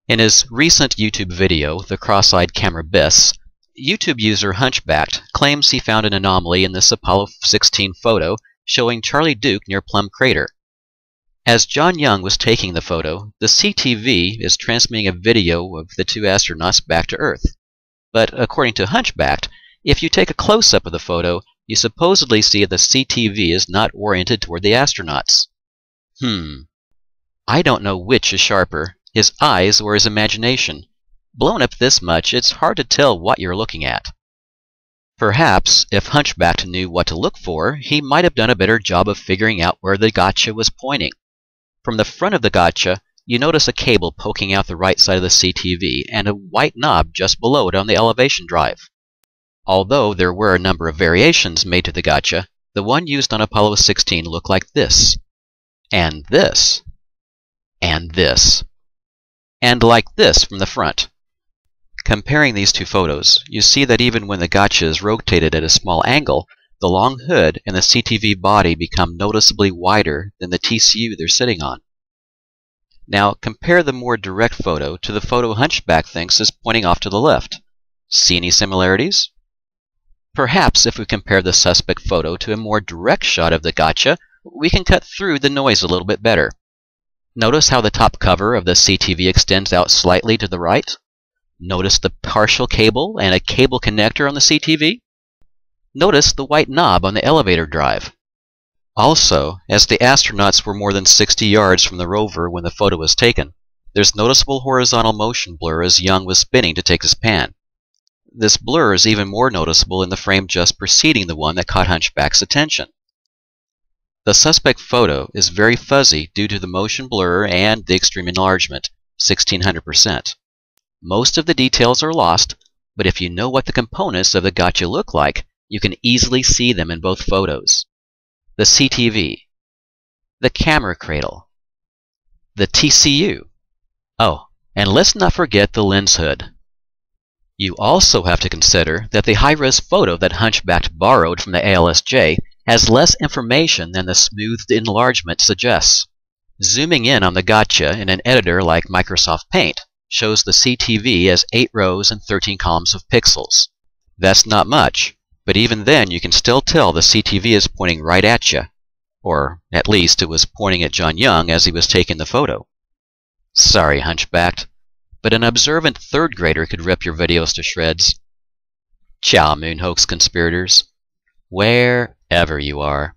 In his recent YouTube video, The Cross-Eyed Camera Biss, YouTube user Hunchbacked claims he found an anomaly in this Apollo 16 photo showing Charlie Duke near Plum Crater. As John Young was taking the photo, the CTV is transmitting a video of the two astronauts back to Earth. But according to Hunchbacked, if you take a close-up of the photo, you supposedly see the CTV is not oriented toward the astronauts. I don't know which is sharper, his eyes or his imagination. Blown up this much, it's hard to tell what you're looking at. Perhaps, if Hunchbacked knew what to look for, he might have done a better job of figuring out where the gotcha was pointing. From the front of the gotcha, you notice a cable poking out the right side of the CTV and a white knob just below it on the elevation drive. Although there were a number of variations made to the gotcha, the one used on Apollo 16 looked like this, and this, and this, and like this from the front. Comparing these two photos, you see that even when the gotcha is rotated at a small angle, the long hood and the CTV body become noticeably wider than the TCU they're sitting on. Now compare the more direct photo to the photo Hunchbacked thinks is pointing off to the left. See any similarities? Perhaps if we compare the suspect photo to a more direct shot of the gotcha, we can cut through the noise a little bit better. Notice how the top cover of the CTV extends out slightly to the right? Notice the partial cable and a cable connector on the CTV? Notice the white knob on the elevator drive. Also, as the astronauts were more than 60 yards from the rover when the photo was taken, there's noticeable horizontal motion blur as Young was spinning to take his pan. This blur is even more noticeable in the frame just preceding the one that caught Hunchback's attention. The suspect photo is very fuzzy due to the motion blur and the extreme enlargement, 1600%. Most of the details are lost, but if you know what the components of the gotcha look like, you can easily see them in both photos. The CTV, the camera cradle, the TCU. Oh, and let's not forget the lens hood. You also have to consider that the high-res photo that Hunchbacked borrowed from the ALSJ has less information than the smoothed enlargement suggests. Zooming in on the gotcha in an editor like Microsoft Paint shows the CTV as 8 rows and 13 columns of pixels. That's not much, but even then you can still tell the CTV is pointing right at you. Or, at least, it was pointing at John Young as he was taking the photo. Sorry, Hunchbacked, but an observant third grader could rip your videos to shreds. Ciao, moon hoax conspirators, wherever you are.